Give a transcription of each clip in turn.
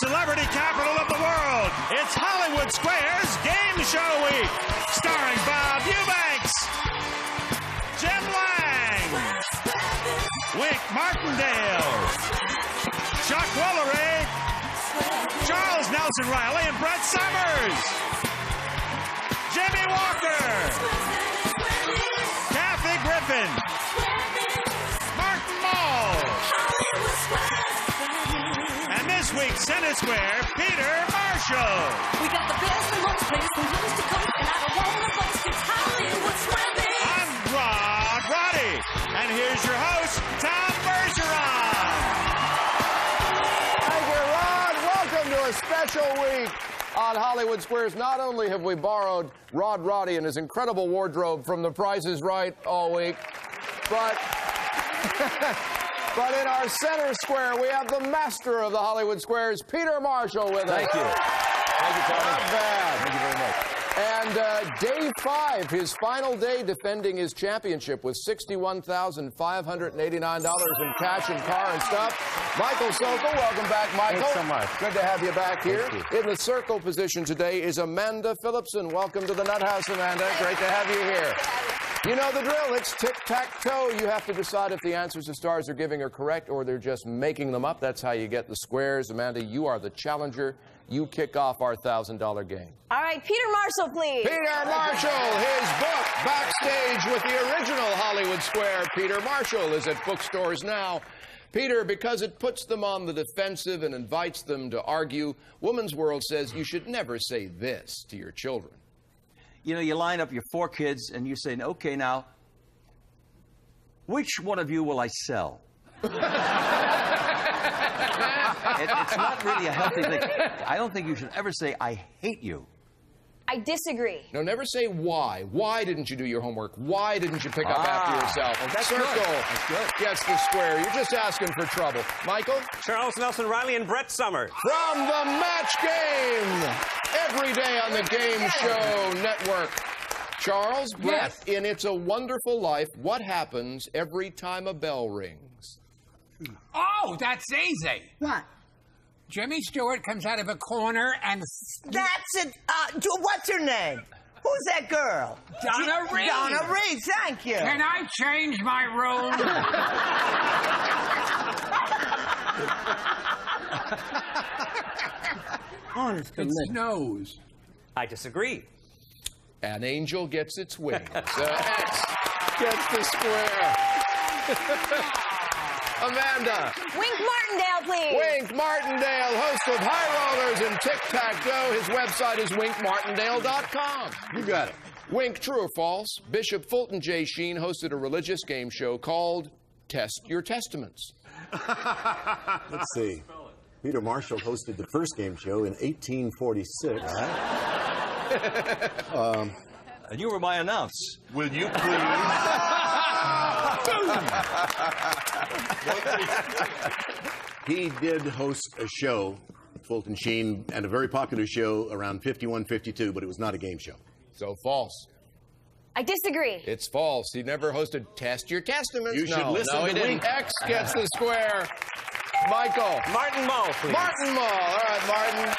celebrity capital of the world. It's Hollywood Squares Game Show Week, starring Bob Eubanks, Jim Lange, Martindale, Chuck Woolery, Charles Nelson Reilly, and Brett Summers, Jimmie Walker, Kathy Griffin, Mull, and this week's Center Square, Peter Marshall. We got the best and most places from coast to coast, and I don't want to boast, it's Hollywood Squares. I'm Rod Roddy, and here's your host, Tom Bergeron. Thank you, Rod. Welcome to a special week on Hollywood Squares. Not only have we borrowed Rod Roddy and his incredible wardrobe from The Price is Right all week, but in our center square, we have the master of the Hollywood Squares, Peter Marshall, with us. Thank you. Thank you, Tony. Not bad. Thank you very much. And day 5, his final day defending his championship with $61,589 in cash and car and stuff. Michael Sokol, welcome back, Michael. Thanks so much. Good to have you back here. Thank you. In the circle position today is Amanda Phillipson. Welcome to the Nut House, Amanda. Great to have you here. You know the drill. It's tic-tac-toe. You have to decide if the answers the stars are giving are correct or they're just making them up. That's how you get the squares. Amanda, you are the challenger. You kick off our $1,000 game. All right, Peter Marshall, please. Peter Marshall, his book, Backstage with the Original Hollywood Square. Peter Marshall is at bookstores now. Peter, because it puts them on the defensive and invites them to argue, Woman's World says you should never say this to your children. You know, you line up your 4 kids and you say, okay, now, which one of you will I sell? It's not really a healthy thing. I don't think you should ever say, I hate you. I disagree. No, never say why. Why didn't you do your homework? Why didn't you pick up after yourself? Well, that's Circle good. That's good. gets the square. You're just asking for trouble. Michael? Charles Nelson Reilly and Brett Summers. From the Match Game, every day on the Game Show Network. Charles, Brett, in It's a Wonderful Life, what happens every time a bell rings? Oh, that's easy. What? Jimmy Stewart comes out of a corner and... That's it. What's her name? Who's that girl? Donna Reed. Donna Reed, thank you. Can I change my room? Honest to It me. snows. I disagree. An angel gets its wings. X gets the square. Amanda. Wink Martindale, please. Wink Martindale, host of High Rollers and Tic-Tac-Toe. His website is winkmartindale.com. You got it. Wink, true or false? Bishop Fulton J. Sheen hosted a religious game show called Test Your Testaments. Let's see. Peter Marshall hosted the first game show in 1846. And you were my announce. Will you please? He did host a show, Fulton Sheen, and a very popular show around 51, 52, but it was not a game show. So false. I disagree. It's false. He never hosted Test Your Testaments. You should listen no, to he didn't. Wink. X gets the square. Michael. Martin Mull, please. Martin Mull. All right, Martin.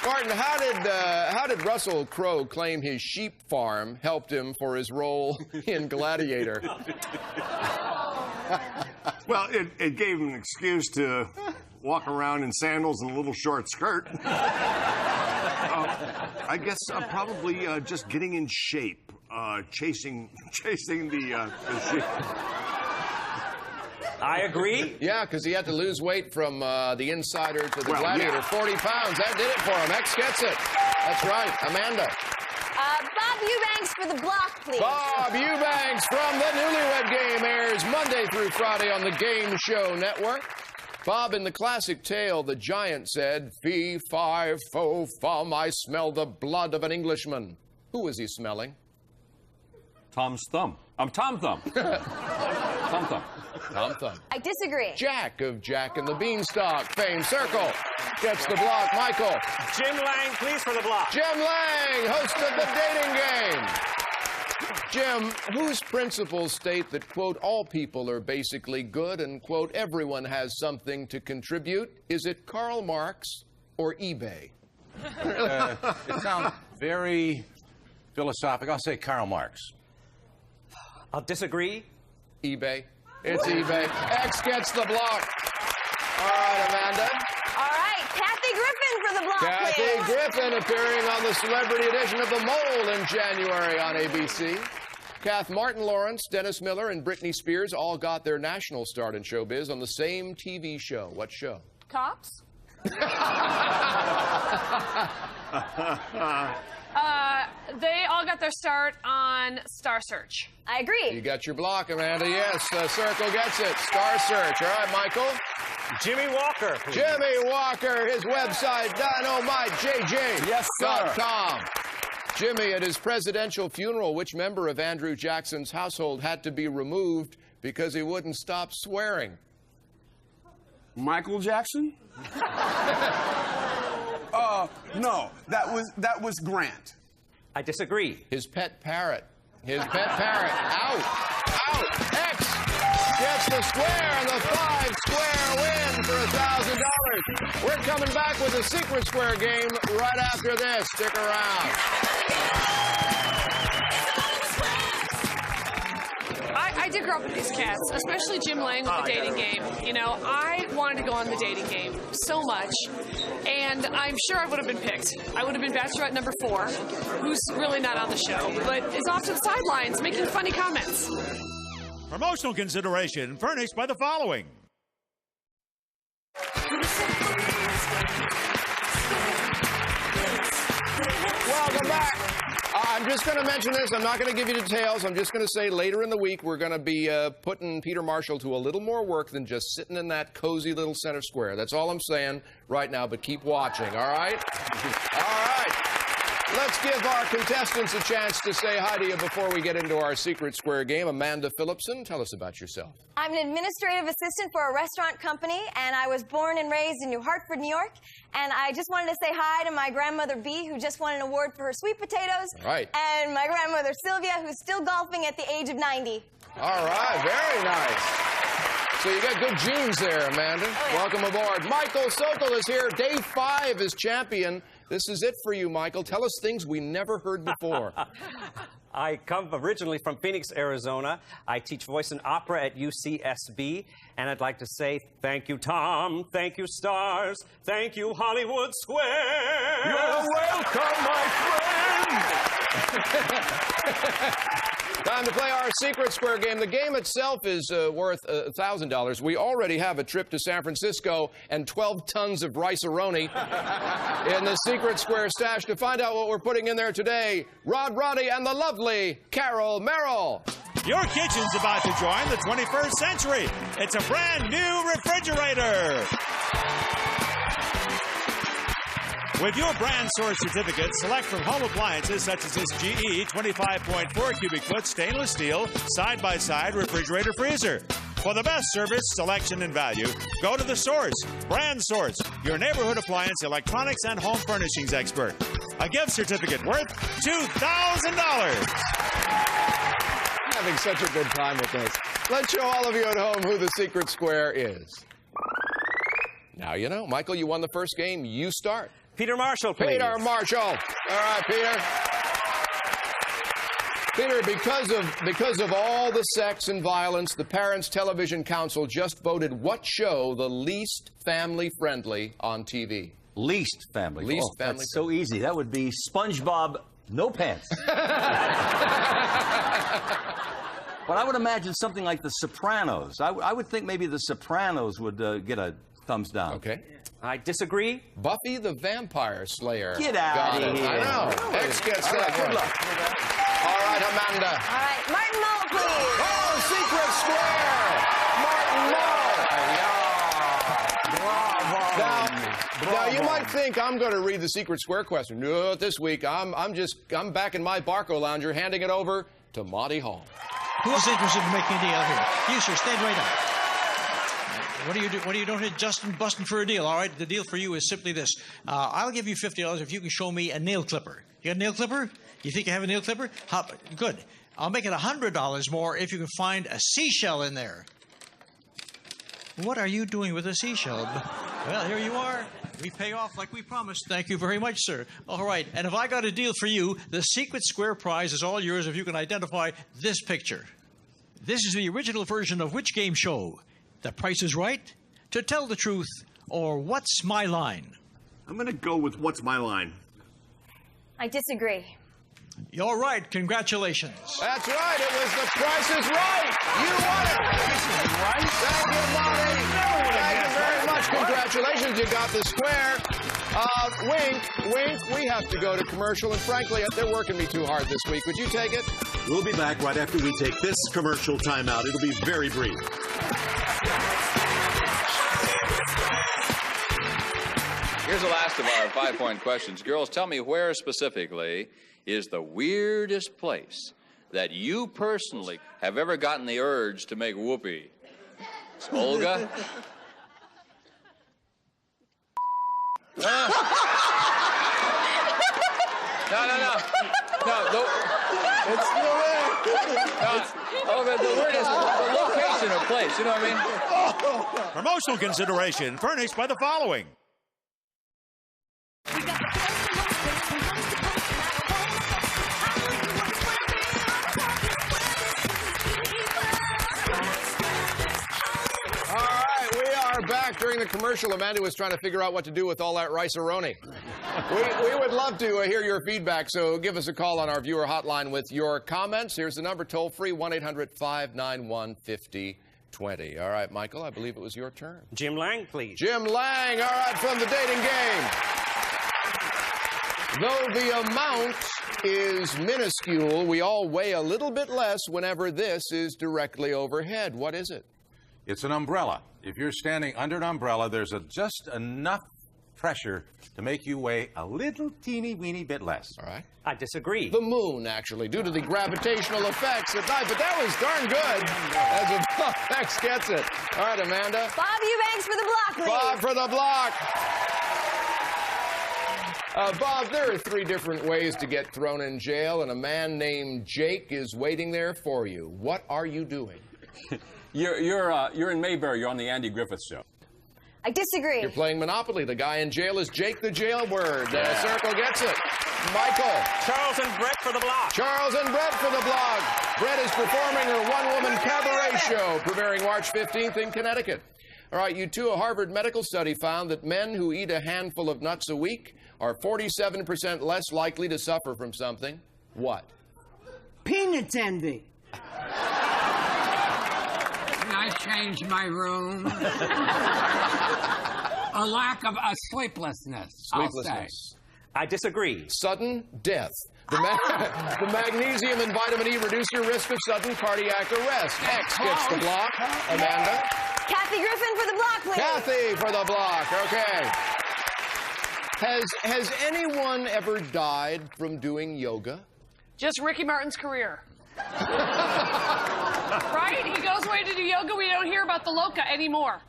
Martin, how did Russell Crowe claim his sheep farm helped him for his role in Gladiator? Well, it gave him an excuse to walk around in sandals and a little short skirt. I guess probably just getting in shape, chasing the sheep. I agree. Yeah, because he had to lose weight from the Insider to the Gladiator. 40 pounds. That did it for him. X gets it. That's right. Amanda. Bob Eubanks for the block, please. Bob Eubanks from the Newlywed Game airs Monday through Friday on the Game Show Network. Bob, in the classic tale, the giant said, "Fee, fi, fo, fum, I smell the blood of an Englishman." Who was he smelling? Tom's thumb. I'm Tom Thumb. Tom Thumb. Tom Thumb. I disagree. Jack of Jack and the Beanstalk fame. Circle gets the block. Michael. Jim Lange, please, for the block. Jim Lange, host of the Dating Game. Jim, whose principles state that, quote, all people are basically good and, quote, everyone has something to contribute? Is it Karl Marx or eBay? It sounds very philosophical. I'll say Karl Marx. I'll disagree. eBay. It's eBay. X gets the block. All right, Amanda. All right, Kathy Griffin for the block, Kathy please. Griffin appearing on the celebrity edition of the Mull in January on ABC. Kath Martin Lawrence, Dennis Miller, and Britney Spears all got their national start in showbiz on the same TV show. What show? Cops? They all got their start on Star Search. I agree. You got your block, Amanda. Yes, Circle gets it. Star Search. All right, Michael. Jimmie Walker, please. Jimmie Walker, his website, dynomitejj.com. Jimmie, at his presidential funeral, which member of Andrew Jackson's household had to be removed because he wouldn't stop swearing? Michael Jackson? No, that was Grant. I disagree. His pet parrot. His pet parrot. Out. Out. X gets the square and the 5-square win for $1,000. We're coming back with a secret square game right after this. Stick around. I did grow up with these cats, especially Jim Lange with the dating game. You know, I wanted to go on the dating game so much, and I'm sure I would have been picked. I would have been Bachelorette number 4, who's really not on the show, but is off to the sidelines making funny comments. Promotional consideration furnished by the following. Welcome back. I'm just going to mention this. I'm not going to give you details. I'm just going to say later in the week we're going to be putting Peter Marshall to a little more work than just sitting in that cozy little center square. That's all I'm saying right now, but keep watching, all right? All right. Let's give our contestants a chance to say hi to you before we get into our secret square game. Amanda Phillipson, tell us about yourself. I'm an administrative assistant for a restaurant company, and I was born and raised in New Hartford, New York. And I just wanted to say hi to my grandmother, Bee, who just won an award for her sweet potatoes. Right. And my grandmother, Sylvia, who's still golfing at the age of 90. All right, very nice. So you got good genes there, Amanda. Oh, yeah. Welcome aboard. Michael Sokol is here. Day 5 is champion. This is it for you, Michael. Tell us things we never heard before. I come originally from Phoenix, Arizona. I teach voice and opera at UCSB. And I'd like to say thank you, Tom. Thank you, stars. Thank you, Hollywood Square. You're welcome, my friend. Time to play our secret square game. The game itself is worth $1,000. We already have a trip to San Francisco and 12 tons of rice-a-roni in the secret square stash. To find out what we're putting in there today, Rod Roddy and the lovely Carol Merrill. Your kitchen's about to join the 21st century. It's a brand new refrigerator. With your brand source certificate, select from home appliances such as this GE 25.4 cubic foot stainless steel side-by-side refrigerator freezer. For the best service, selection, and value, go to the Source, Brand Source, your neighborhood appliance, electronics, and home furnishings expert. A gift certificate worth $2,000. Having such a good time with this. Let's show all of you at home who the secret square is. Now you know. Michael, you won the first game. You start. Peter Marshall, please. Peter Marshall. All right, Peter. Peter, because of all the sex and violence, the Parents Television Council just voted what show the least family-friendly on TV? Least family. Least family. That's so easy. That would be SpongeBob No Pants. But I would imagine something like The Sopranos. I would think maybe The Sopranos would get a thumbs down. Okay. I disagree. Buffy the Vampire Slayer. Get out of here. I know. X gets that. Good luck. All right, Amanda. All right, Martin Mull, please. Oh, secret square. Martin Mull. Now, you might think I'm going to read the secret square question. No, this week I'm back in my Barco lounger, handing it over to Monty Hall. Who's interested in making a deal here? You, sir, stand right up. What are you doing here? Justin busting for a deal. All right, the deal for you is simply this. I'll give you $50 if you can show me a nail clipper. You got a nail clipper? You think you have a nail clipper? Good. I'll make it $100 more if you can find a seashell in there. What are you doing with a seashell? Well, here you are. We pay off like we promised. Thank you very much, sir. All right, and if I got a deal for you, the secret square prize is all yours if you can identify this picture. This is the original version of which game show? The Price is Right, To Tell the Truth, or What's My Line? I'm going to go with What's My Line. I disagree. You're right. Congratulations. That's right. It was The Price is Right. You won it. Thank you, Marty. Thank you very much. Congratulations. You got the square. Wink, we have to go to commercial, and frankly, they're working me too hard this week. Would you take it? We'll be back right after we take this commercial timeout. It'll be very brief. Here's the last of our 5-point questions. Girls, tell me where specifically is the weirdest place that you personally have ever gotten the urge to make whoopee? It's Olga? No. It's the word is the location or place. You know what I mean? Promotional consideration furnished by the following. Back during the commercial, Amanda was trying to figure out what to do with all that rice-a-roni. We would love to hear your feedback, so give us a call on our viewer hotline with your comments. Here's the number, toll-free, 1-800-591-5020. All right, Michael, I believe it was your turn. Jim Lange, please. Jim Lange, all right, from the dating game. Though the amount is minuscule, we all weigh a little bit less whenever this is directly overhead. What is it? It's an umbrella. If you're standing under an umbrella, there's just enough pressure to make you weigh a little teeny-weeny bit less. All right. I disagree. The moon, actually, due to the gravitational effects at night. But that was darn good, as a Bob X gets it. All right, Amanda. Bob Eubanks for the block, please. Bob for the block. Bob, there are 3 different ways to get thrown in jail, and a man named Jake is waiting there for you. What are you doing? You're in Mayberry. You're on the Andy Griffith Show. I disagree. You're playing Monopoly. The guy in jail is Jake the Jailbird. Circle gets it. Michael. Charles and Brett for the block. Charles and Brett for the block. Brett is performing her one-woman cabaret show, premiering March 15th in Connecticut. All right, you two, a Harvard medical study found that men who eat a handful of nuts a week are 47% less likely to suffer from something. What? Peanut envy. I changed my room. A lack of sleeplessness. Sleeplessness. I disagree. Sudden death. The magnesium and vitamin E reduce your risk of sudden cardiac arrest. X gets the block. Amanda. Kathy Griffin for the block, please. Kathy for the block. Okay. Has anyone ever died from doing yoga? Just Ricky Martin's career. Right? He goes away to do yoga. We don't hear about the Loca anymore.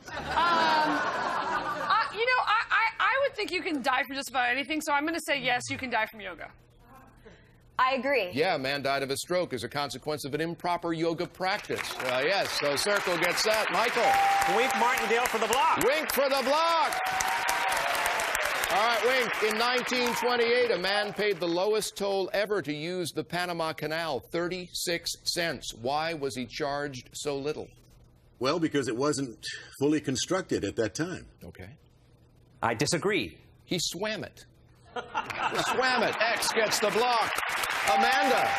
I would think you can die from just about anything, so I'm going to say yes, you can die from yoga. I agree. Yeah, a man died of a stroke as a consequence of an improper yoga practice. Yes, so Circle gets that. Michael. Wink Martindale for the block. Wink for the block. All right, Wink. In 1928, a man paid the lowest toll ever to use the Panama Canal, 36 cents. Why was he charged so little? Well, because it wasn't fully constructed at that time. Okay. I disagree. He swam it. Swam it. X gets the block. Amanda.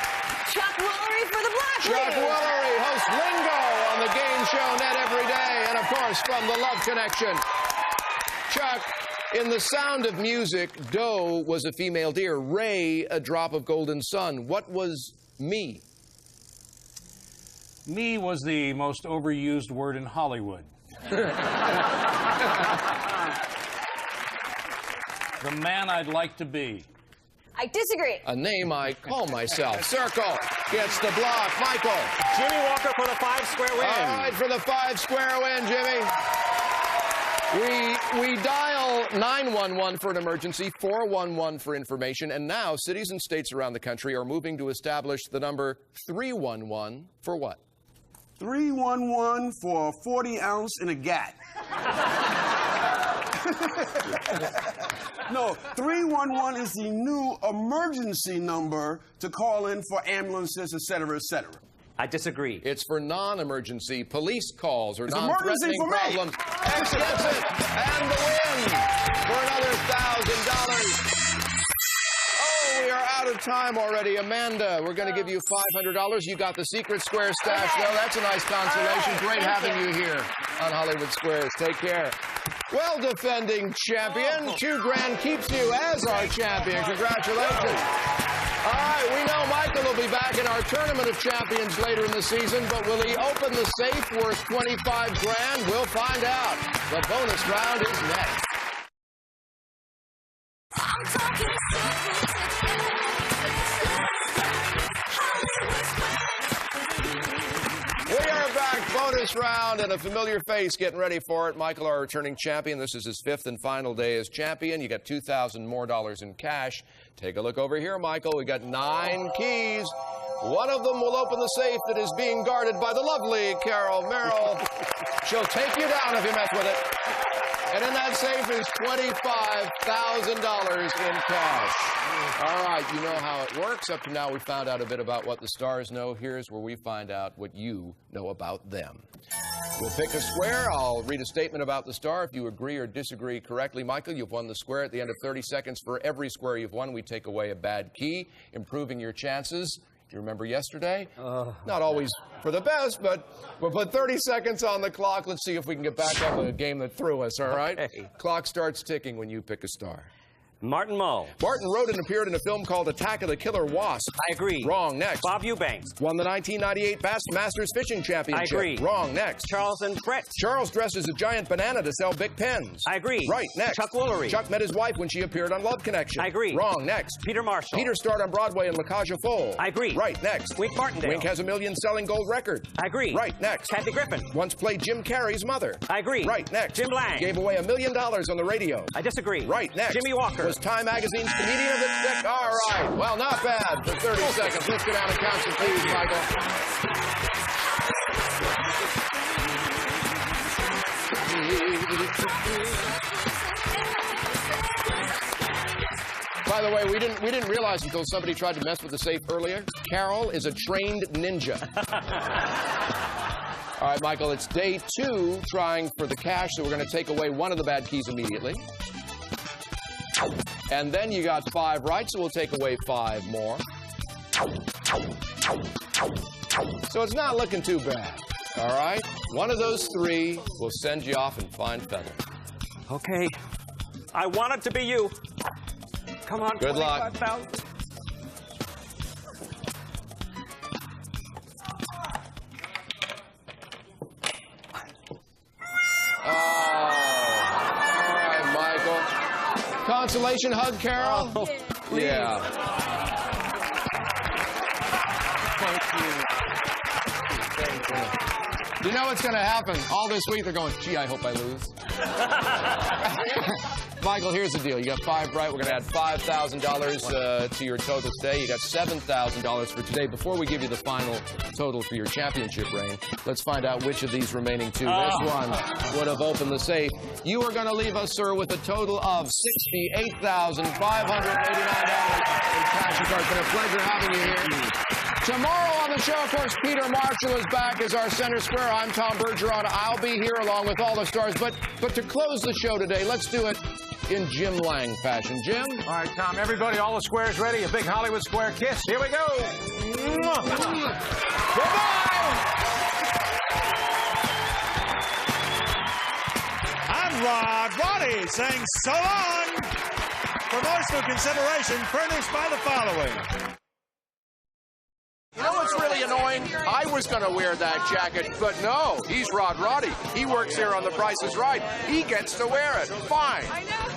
Chuck Woolery for the block, Chuck Woolery hosts Lingo on the game show Net every day. And, of course, from the Love Connection. Chuck, in The Sound of Music, Doe was a female deer. Ray, a drop of golden sun. What was me? Me was the most overused word in Hollywood. The man I'd like to be. I disagree. A name I call myself. Circle gets the block. Michael. Jimmie Walker for the 5-square win. All right, for the 5-square win, Jimmie. We dial 911 for an emergency, 411 for information, and now cities and states around the country are moving to establish the number 311 for what? 311 for 40 ounce in a gat. No, 311 is the new emergency number to call in for ambulances, etc., etc. I disagree. It's for non-emergency police calls or It's non-threatening emergency for me. problems. X gets it, and the win for another $1,000. Oh, we are out of time already. Amanda, we're going to give you $500. You got the secret square stash, though. That's a nice consolation. Great having you here on Hollywood Squares. Take care. Well, defending champion, $2,000 keeps you as our champion. Congratulations. All right, we know Michael will be back in our Tournament of Champions later in the season, but will he open the safe worth $25,000? We'll find out. The bonus round is next. We are back, bonus round, and a familiar face getting ready for it. Michael, our returning champion. This is his 5th and final day as champion. You got $2,000 more in cash. Take a look over here, Michael. We got 9 keys. One of them will open the safe that is being guarded by the lovely Carol Merrill. She'll take you down if you mess with it. And in that safe is $25,000 in cash. All right, you know how it works. Up to now, we found out a bit about what the stars know. Here's where we find out what you know about them. We'll pick a square. I'll read a statement about the star. If you agree or disagree correctly, Michael, you've won the square. At the end of 30 seconds, for every square you've won, we take away a bad key, improving your chances. Do you remember yesterday? Not always for the best, but we'll put 30 seconds on the clock. Let's see if we can get back up a game that threw us, all right? Okay. Clock starts ticking when you pick a star. Martin Mull. Martin wrote and appeared in a film called Attack of the Killer Wasp. I agree. Wrong. Next. Bob Eubanks. Won the 1998 Bass Masters Fishing Championship. I agree. Wrong. Next. Charles and Brett. Charles dresses a giant banana to sell big pens. I agree. Right. Next. Chuck Woolery. Chuck met his wife when she appeared on Love Connection. I agree. Wrong. Next. Peter Marshall. Peter starred on Broadway in La Cage aux Folles. I agree. Right. Next. Wink Martindale. Wink has a million-selling gold record. I agree. Right. Next. Kathy Griffin. Once played Jim Carrey's mother. I agree. Right. Next. Jim Lange. Gave away $1 million on the radio. I disagree. Right. Next. Jimmie Walker. Was Time Magazine's comedian of the stick. All right. Well, not bad for 30 seconds. Let's go down and count some keys, Michael. By the way, we didn't realize until somebody tried to mess with the safe earlier. Carol is a trained ninja. All right, Michael, it's day 2 trying for the cash, so we're going to take away one of the bad keys immediately. And then you got 5 right, so we'll take away 5 more. So it's not looking too bad. All right? One of those 3 will send you off in fine feather. Okay. I want it to be you. Come on, good luck. 25,000. Consolation hug, Carol? Oh, yeah. Thank you. You know what's going to happen? All this week they're going, gee, I hope I lose. Michael, here's the deal. You got 5 right. We're going to add $5,000 to your total today. You got $7,000 for today. Before we give you the final total for your championship reign, let's find out which of these remaining 2 this one would have opened the safe. You are going to leave us, sir, with a total of $68,589 in cash. It's been a pleasure having you here. Tomorrow on the show, of course, Peter Marshall is back as our center square. I'm Tom Bergeron. I'll be here along with all the stars. But to close the show today, let's do it in Jim Lange fashion. Jim? All right, Tom, everybody, all the squares ready? A big Hollywood square kiss. Here we go. Goodbye. I'm Rod Roddy saying so long. Promotional consideration furnished by the following. You know what's really annoying? I was going to wear that jacket, but no, he's Rod Roddy. He works here on The Price is Right. He gets to wear it. Fine. I know.